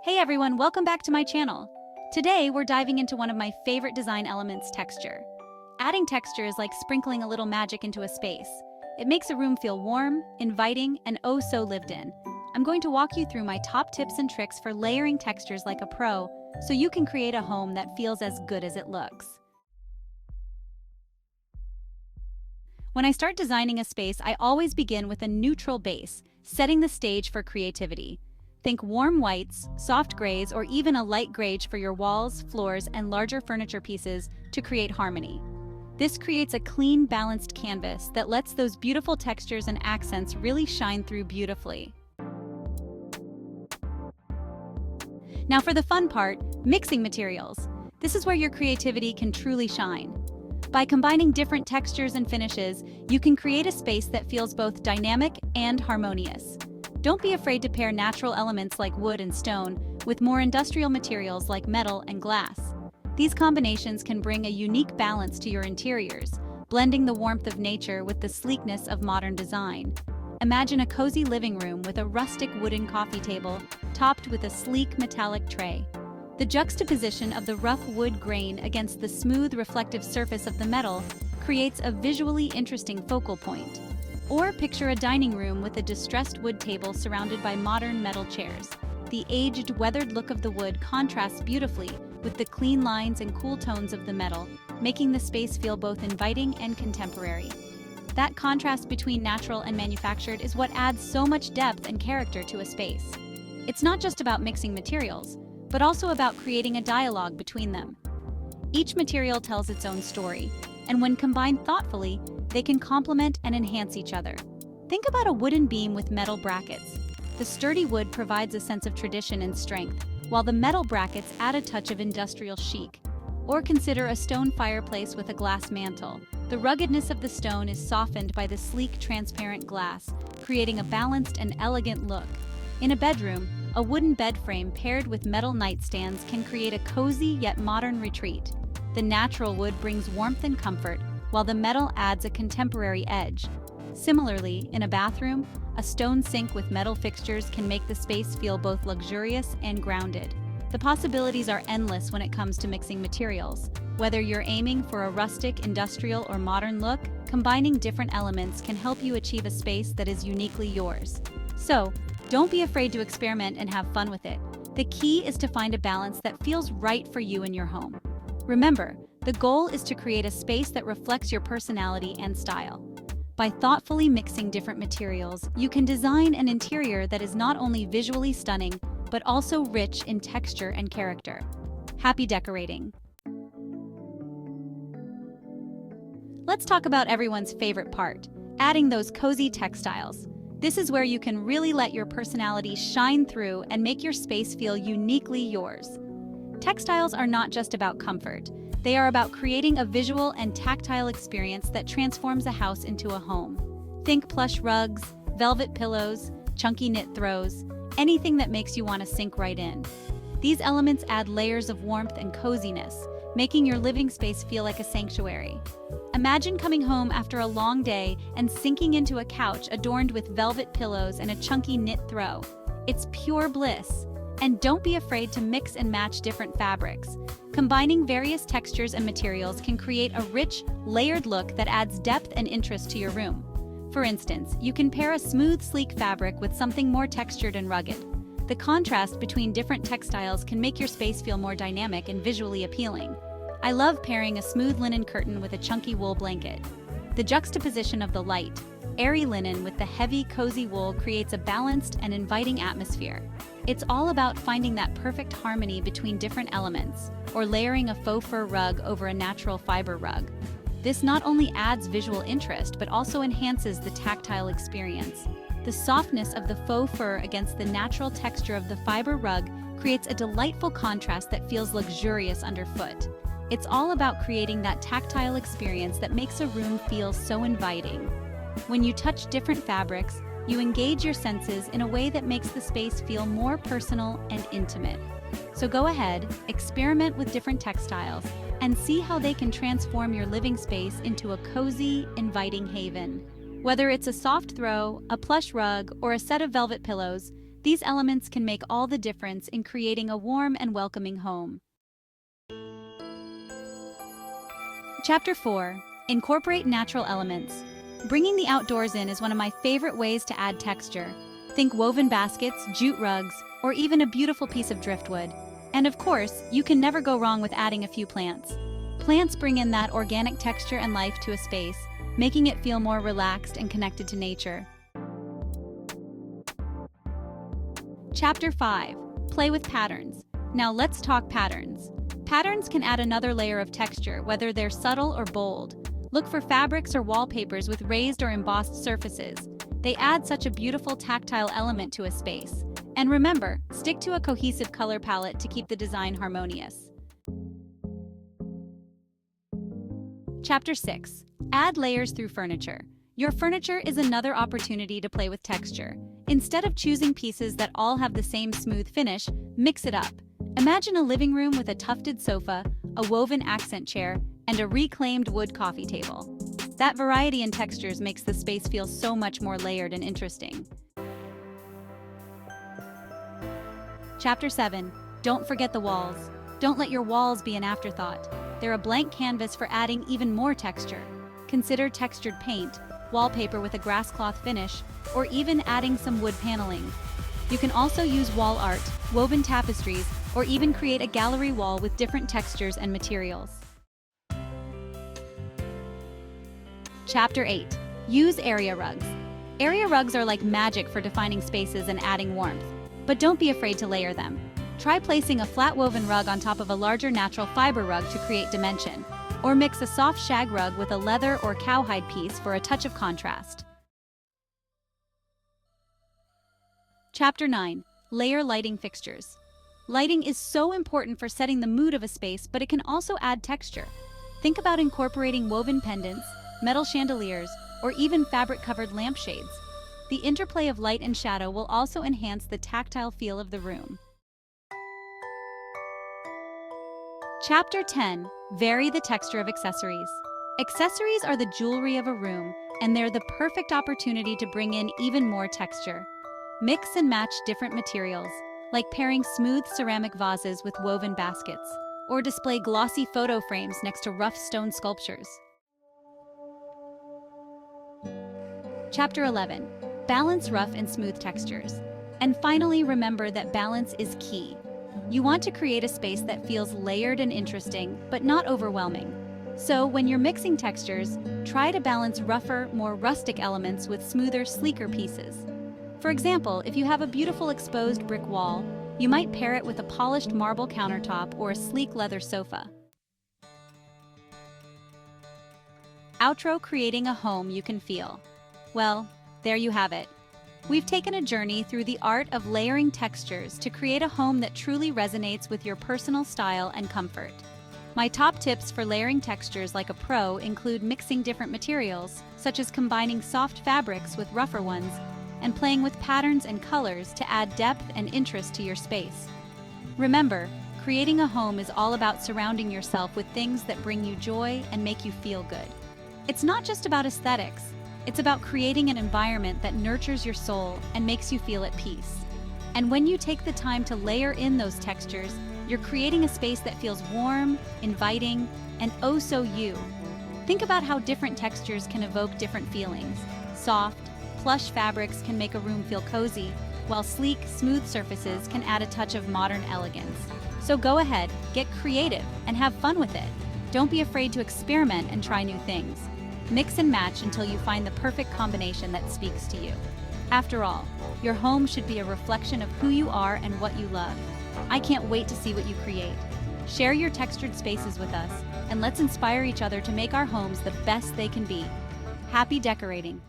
Hey everyone, welcome back to my channel. Today we're diving into one of my favorite design elements, texture. Adding texture is like sprinkling a little magic into a space. It makes a room feel warm, inviting, and oh so lived in. I'm going to walk you through my top tips and tricks for layering textures like a pro, so you can create a home that feels as good as it looks. When I start designing a space, I always begin with a neutral base, setting the stage for creativity. Think warm whites, soft grays, or even a light grage for your walls, floors, and larger furniture pieces to create harmony. This creates a clean, balanced canvas that lets those beautiful textures and accents really shine through beautifully. Now for the fun part, mixing materials. This is where your creativity can truly shine. By combining different textures and finishes, you can create a space that feels both dynamic and harmonious. Don't be afraid to pair natural elements like wood and stone with more industrial materials like metal and glass. These combinations can bring a unique balance to your interiors, blending the warmth of nature with the sleekness of modern design. Imagine a cozy living room with a rustic wooden coffee table topped with a sleek metallic tray. The juxtaposition of the rough wood grain against the smooth reflective surface of the metal creates a visually interesting focal point. Or picture a dining room with a distressed wood table surrounded by modern metal chairs. The aged, weathered look of the wood contrasts beautifully with the clean lines and cool tones of the metal, making the space feel both inviting and contemporary. That contrast between natural and manufactured is what adds so much depth and character to a space. It's not just about mixing materials, but also about creating a dialogue between them. Each material tells its own story, and when combined thoughtfully, they can complement and enhance each other. Think about a wooden beam with metal brackets. The sturdy wood provides a sense of tradition and strength, while the metal brackets add a touch of industrial chic. Or consider a stone fireplace with a glass mantle. The ruggedness of the stone is softened by the sleek, transparent glass, creating a balanced and elegant look. In a bedroom, a wooden bed frame paired with metal nightstands can create a cozy yet modern retreat. The natural wood brings warmth and comfort, while the metal adds a contemporary edge. Similarly, in a bathroom, a stone sink with metal fixtures can make the space feel both luxurious and grounded. The possibilities are endless when it comes to mixing materials. Whether you're aiming for a rustic, industrial, or modern look, combining different elements can help you achieve a space that is uniquely yours. So, don't be afraid to experiment and have fun with it. The key is to find a balance that feels right for you and your home. Remember, the goal is to create a space that reflects your personality and style. By thoughtfully mixing different materials, you can design an interior that is not only visually stunning, but also rich in texture and character. Happy decorating! Let's talk about everyone's favorite part, adding those cozy textiles. This is where you can really let your personality shine through and make your space feel uniquely yours. Textiles are not just about comfort. They are about creating a visual and tactile experience that transforms a house into a home. Think plush rugs, velvet pillows, chunky knit throws, anything that makes you want to sink right in. These elements add layers of warmth and coziness, making your living space feel like a sanctuary. Imagine coming home after a long day and sinking into a couch adorned with velvet pillows and a chunky knit throw. It's pure bliss. And don't be afraid to mix and match different fabrics. Combining various textures and materials can create a rich, layered look that adds depth and interest to your room. For instance, you can pair a smooth, sleek fabric with something more textured and rugged. The contrast between different textiles can make your space feel more dynamic and visually appealing. I love pairing a smooth linen curtain with a chunky wool blanket. The juxtaposition of the light, airy linen with the heavy, cozy wool creates a balanced and inviting atmosphere. It's all about finding that perfect harmony between different elements, or layering a faux fur rug over a natural fiber rug. This not only adds visual interest, but also enhances the tactile experience. The softness of the faux fur against the natural texture of the fiber rug creates a delightful contrast that feels luxurious underfoot. It's all about creating that tactile experience that makes a room feel so inviting. When you touch different fabrics, you engage your senses in a way that makes the space feel more personal and intimate. So go ahead, experiment with different textiles, and see how they can transform your living space into a cozy, inviting haven. Whether it's a soft throw, a plush rug, or a set of velvet pillows, These elements can make all the difference in creating a warm and welcoming home. Chapter 4. Incorporate natural elements. Bringing the outdoors in is one of my favorite ways to add texture. Think woven baskets, jute rugs, or even a beautiful piece of driftwood. And of course, you can never go wrong with adding a few plants. Plants bring in that organic texture and life to a space, making it feel more relaxed and connected to nature. Chapter 5. Play with patterns. Now let's talk patterns. Patterns can add another layer of texture, whether they're subtle or bold. Look for fabrics or wallpapers with raised or embossed surfaces. They add such a beautiful tactile element to a space. And remember, stick to a cohesive color palette to keep the design harmonious. Chapter 6. Add layers through furniture. Your furniture is another opportunity to play with texture. Instead of choosing pieces that all have the same smooth finish, mix it up. Imagine a living room with a tufted sofa, a woven accent chair, and a reclaimed wood coffee table. That variety in textures makes the space feel so much more layered and interesting. Chapter 7. Don't forget the walls. Don't let your walls be an afterthought. They're a blank canvas for adding even more texture. Consider textured paint, wallpaper with a grass cloth finish, or even adding some wood paneling. You can also use wall art, woven tapestries, or even create a gallery wall with different textures and materials. Chapter 8. Use area rugs. Area rugs are like magic for defining spaces and adding warmth. But don't be afraid to layer them. Try placing a flat woven rug on top of a larger natural fiber rug to create dimension, or mix a soft shag rug with a leather or cowhide piece for a touch of contrast. Chapter 9. Layer lighting fixtures. Lighting is so important for setting the mood of a space, but it can also add texture. Think about incorporating woven pendants, metal chandeliers, or even fabric-covered lampshades. The interplay of light and shadow will also enhance the tactile feel of the room. Chapter 10. Vary the texture of accessories. Accessories are the jewelry of a room, and they're the perfect opportunity to bring in even more texture. Mix and match different materials, like pairing smooth ceramic vases with woven baskets, or display glossy photo frames next to rough stone sculptures. Chapter 11. Balance rough and smooth textures. And finally, remember that balance is key. You want to create a space that feels layered and interesting, but not overwhelming. So when you're mixing textures, try to balance rougher, more rustic elements with smoother, sleeker pieces. For example, if you have a beautiful exposed brick wall, you might pair it with a polished marble countertop or a sleek leather sofa. Outro: creating a home you can feel. Well, there you have it. We've taken a journey through the art of layering textures to create a home that truly resonates with your personal style and comfort. My top tips for layering textures like a pro include mixing different materials, such as combining soft fabrics with rougher ones, and playing with patterns and colors to add depth and interest to your space. Remember, creating a home is all about surrounding yourself with things that bring you joy and make you feel good. It's not just about aesthetics. It's about creating an environment that nurtures your soul and makes you feel at peace. And when you take the time to layer in those textures, you're creating a space that feels warm, inviting, and oh so you. Think about how different textures can evoke different feelings. Soft, plush fabrics can make a room feel cozy, while sleek, smooth surfaces can add a touch of modern elegance. So go ahead, get creative, and have fun with it. Don't be afraid to experiment and try new things. Mix and match until you find the perfect combination that speaks to you. After all, your home should be a reflection of who you are and what you love. I can't wait to see what you create. Share your textured spaces with us, and let's inspire each other to make our homes the best they can be. Happy decorating!